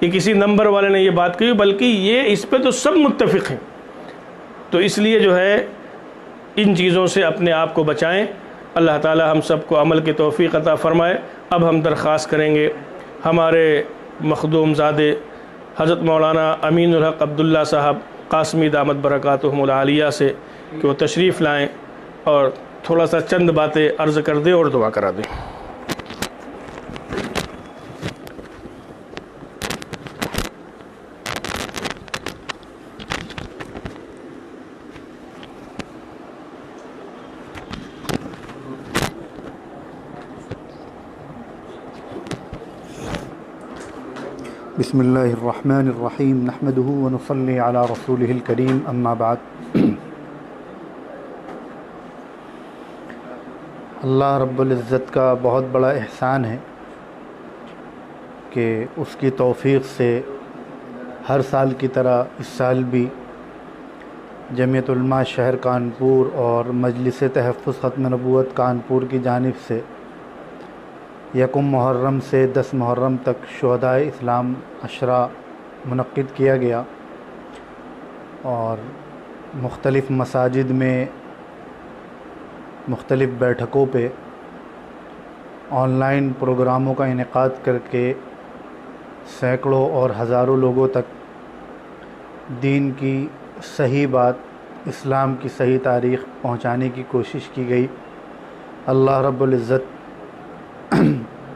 کہ کسی نمبر والے نے یہ بات کہی، بلکہ یہ اس پہ تو سب متفق ہیں۔ تو اس لیے جو ہے ان چیزوں سے اپنے آپ کو بچائیں۔ اللہ تعالی ہم سب کو عمل کی توفیق عطا فرمائے۔ اب ہم درخواست کریں گے ہمارے مخدوم زادے حضرت مولانا امین الحق عبداللہ صاحب قاسمی دامت برکاتہم العالیہ سے کہ وہ تشریف لائیں اور تھوڑا سا چند باتیں عرض کر دیں اور دعا کرا دیں۔ بسم اللہ الرحمن الرحیم نحمده ونصلی علی رسولہ الکریم اما بعد۔ اللہ رب العزت کا بہت بڑا احسان ہے کہ اس کی توفیق سے ہر سال کی طرح اس سال بھی جمعیت علماء شہر کانپور اور مجلس تحفظ ختم نبوت کانپور کی جانب سے یکم محرم سے 10 محرم تک شہدائے اسلام عشرہ منعقد کیا گیا، اور مختلف مساجد میں مختلف بیٹھکوں پہ آن لائن پروگراموں کا انعقاد کر کے سینکڑوں اور ہزاروں لوگوں تک دین کی صحیح بات، اسلام کی صحیح تاریخ پہنچانے کی کوشش کی گئی۔ اللہ رب العزت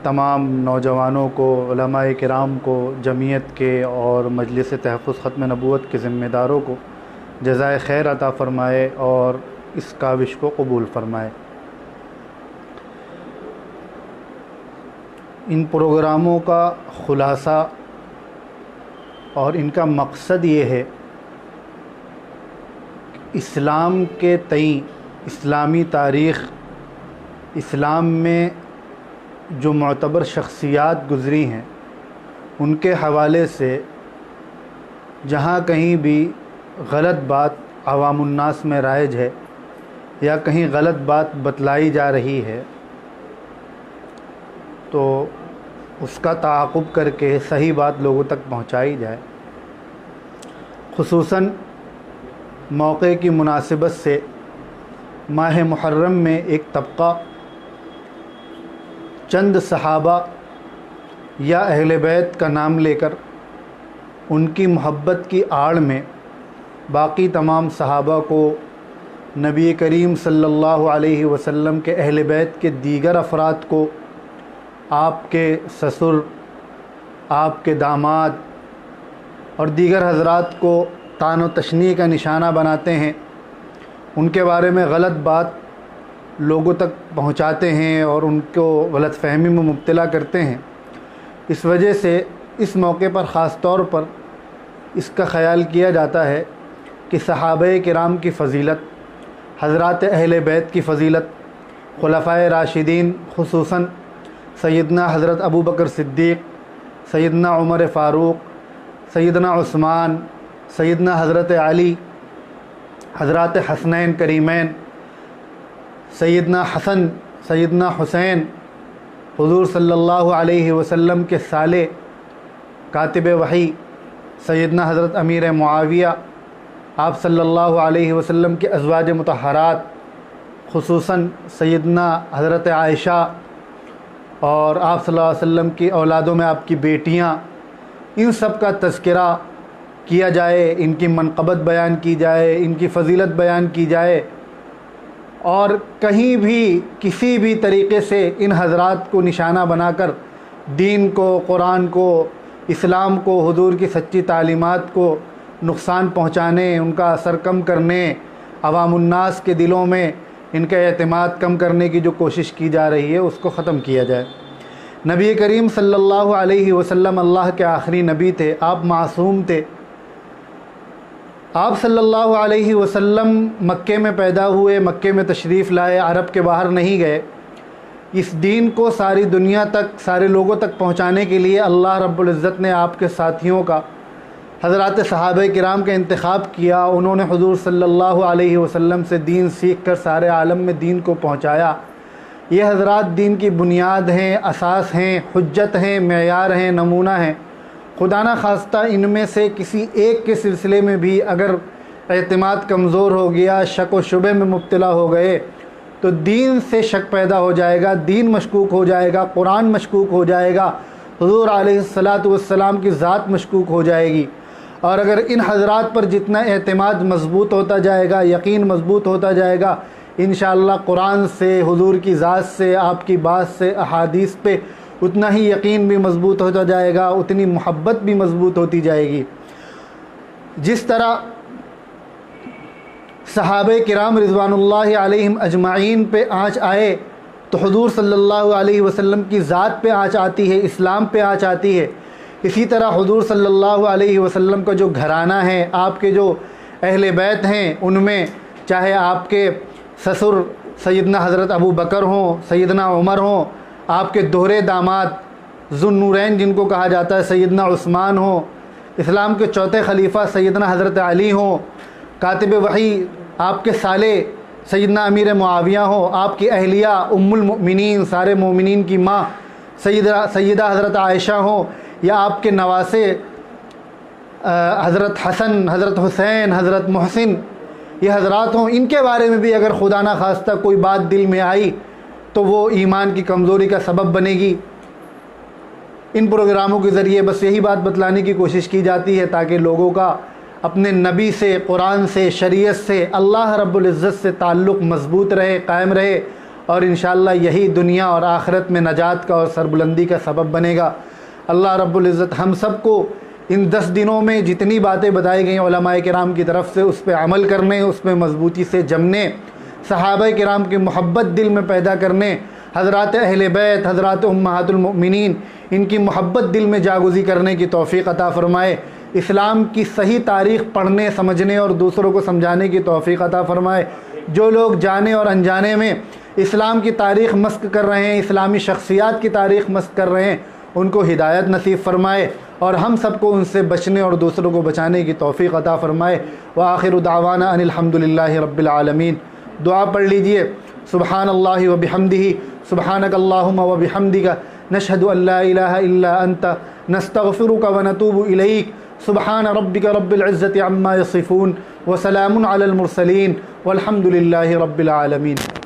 تمام نوجوانوں کو، علماء کرام کو، جمعیت کے اور مجلس تحفظ ختم نبوت کے ذمہ داروں کو جزائے خیر عطا فرمائے اور اس کاوش کو قبول فرمائے۔ ان پروگراموں کا خلاصہ اور ان کا مقصد یہ ہے اسلام کے تئیں، اسلامی تاریخ، اسلام میں جو معتبر شخصیات گزری ہیں ان کے حوالے سے جہاں کہیں بھی غلط بات عوام الناس میں رائج ہے یا کہیں غلط بات بتلائی جا رہی ہے تو اس کا تعاقب کر کے صحیح بات لوگوں تک پہنچائی جائے۔ خصوصاً موقع کی مناسبت سے ماہ محرم میں ایک طبقہ چند صحابہ یا اہل بیت کا نام لے کر ان کی محبت کی آڑ میں باقی تمام صحابہ کو، نبی کریم صلی اللہ علیہ وسلم کے اہل بیت کے دیگر افراد کو، آپ کے سسر، آپ کے داماد اور دیگر حضرات کو طعن و تشنیع کا نشانہ بناتے ہیں، ان کے بارے میں غلط بات لوگوں تک پہنچاتے ہیں اور ان کو غلط فہمی میں مبتلا کرتے ہیں۔ اس وجہ سے اس موقع پر خاص طور پر اس کا خیال کیا جاتا ہے کہ صحابہ کرام کی فضیلت، حضرات اہل بیت کی فضیلت، خلفائے راشدین خصوصاً سیدنا حضرت ابو بکر صدیق، سیدنا عمر فاروق، سیدنا عثمان، سیدنا حضرت علی، حضرات حسنین کریمین، سیدنا حسن، سیدنا حسین، حضور صلی اللہ علیہ وسلم کے سالے، کاتب وحی سیدنا حضرت امیر معاویہ، آپ صلی اللہ علیہ وسلم کے ازواج مطہرات خصوصاً سیدنا حضرت عائشہ، اور آپ صلی اللہ علیہ وسلم کی اولادوں میں آپ کی بیٹیاں، ان سب کا تذکرہ کیا جائے، ان کی منقبت بیان کی جائے، ان کی فضیلت بیان کی جائے، اور کہیں بھی کسی بھی طریقے سے ان حضرات کو نشانہ بنا کر دین کو، قرآن کو، اسلام کو، حضور کی سچی تعلیمات کو نقصان پہنچانے، ان کا اثر کم کرنے، عوام الناس کے دلوں میں ان کا اعتماد کم کرنے کی جو کوشش کی جا رہی ہے اس کو ختم کیا جائے۔ نبی کریم صلی اللہ علیہ وسلم اللہ کے آخری نبی تھے، آپ معصوم تھے۔ آپ صلی اللہ علیہ وسلم مکے میں پیدا ہوئے، مکے میں تشریف لائے، عرب کے باہر نہیں گئے۔ اس دین کو ساری دنیا تک، سارے لوگوں تک پہنچانے کے لیے اللہ رب العزت نے آپ کے ساتھیوں کا، حضرات صحابہ کرام کا انتخاب کیا۔ انہوں نے حضور صلی اللہ علیہ وسلم سے دین سیکھ کر سارے عالم میں دین کو پہنچایا۔ یہ حضرات دین کی بنیاد ہیں، اساس ہیں، حجت ہیں، معیار ہیں، نمونہ ہیں۔ خدا نہ خواستہ ان میں سے کسی ایک کے سلسلے میں بھی اگر اعتماد کمزور ہو گیا، شک و شبہ میں مبتلا ہو گئے تو دین سے شک پیدا ہو جائے گا، دین مشکوک ہو جائے گا، قرآن مشکوک ہو جائے گا، حضور علیہ الصلاۃ والسلام کی ذات مشکوک ہو جائے گی۔ اور اگر ان حضرات پر جتنا اعتماد مضبوط ہوتا جائے گا، یقین مضبوط ہوتا جائے گا، انشاءاللہ قرآن سے، حضور کی ذات سے، آپ کی بات سے، احادیث پہ اتنا ہی یقین بھی مضبوط ہوتا جائے گا، اتنی محبت بھی مضبوط ہوتی جائے گی۔ جس طرح صحابہ کرام رضوان اللہ علیہم اجمعین پہ آنچ آئے تو حضور صلی اللہ علیہ وسلم کی ذات پہ آنچ آتی ہے، اسلام پہ آنچ آتی ہے۔ اسی طرح حضور صلی اللہ علیہ وسلم کا جو گھرانہ ہے، آپ کے جو اہل بیت ہیں، ان میں چاہے آپ کے سسر سیدنا حضرت ابو بکر ہوں، سیدنا عمر ہوں، آپ کے دوہرے داماد ذو النورین جن کو کہا جاتا ہے سیدنا عثمان ہوں، اسلام کے چوتھے خلیفہ سیدنا حضرت علی ہوں، کاتب وحی آپ کے سالے سیدنا امیر معاویہ ہوں، آپ کی اہلیہ ام المؤمنین سارے مومنین کی ماں سیدہ حضرت عائشہ ہوں، یا آپ کے نواسے حضرت حسن، حضرت حسین، حضرت محسن، یہ حضرات ہوں، ان کے بارے میں بھی اگر خدا نہ خواستہ کوئی بات دل میں آئی تو وہ ایمان کی کمزوری کا سبب بنے گی۔ ان پروگراموں کے ذریعے بس یہی بات بتلانے کی کوشش کی جاتی ہے تاکہ لوگوں کا اپنے نبی سے، قرآن سے، شریعت سے، اللہ رب العزت سے تعلق مضبوط رہے، قائم رہے، اور انشاءاللہ یہی دنیا اور آخرت میں نجات کا اور سربلندی کا سبب بنے گا۔ اللہ رب العزت ہم سب کو ان 10 دنوں میں جتنی باتیں بتائی گئیں علماء کرام کی طرف سے اس پہ عمل کرنے، اس پہ مضبوطی سے جمنے، صحابہ کرام کی محبت دل میں پیدا کرنے، حضرات اہل بیت، حضرات امہات المؤمنین، ان کی محبت دل میں جاگزی کرنے کی توفیق عطا فرمائے، اسلام کی صحیح تاریخ پڑھنے، سمجھنے اور دوسروں کو سمجھانے کی توفیق عطا فرمائے۔ جو لوگ جانے اور انجانے میں اسلام کی تاریخ مسک کر رہے ہیں، اسلامی شخصیات کی تاریخ مسک کر رہے ہیں، ان کو ہدایت نصیب فرمائے اور ہم سب کو ان سے بچنے اور دوسروں کو بچانے کی توفیق عطا فرمائے۔ وآخر دعوانا ان الحمدللہ رب العالمین۔ دعا پڑھ لیجئے۔ سبحان اللہ و بحمدہ، سبحانک اللہم و بحمدک، نشہد ان لا الہ الا انت، نستغفرک و نتوب الیک۔ سبحان ربک رب العزت عما یصفون، وسلام علی المرسلین، والحمد للہ رب العالمین۔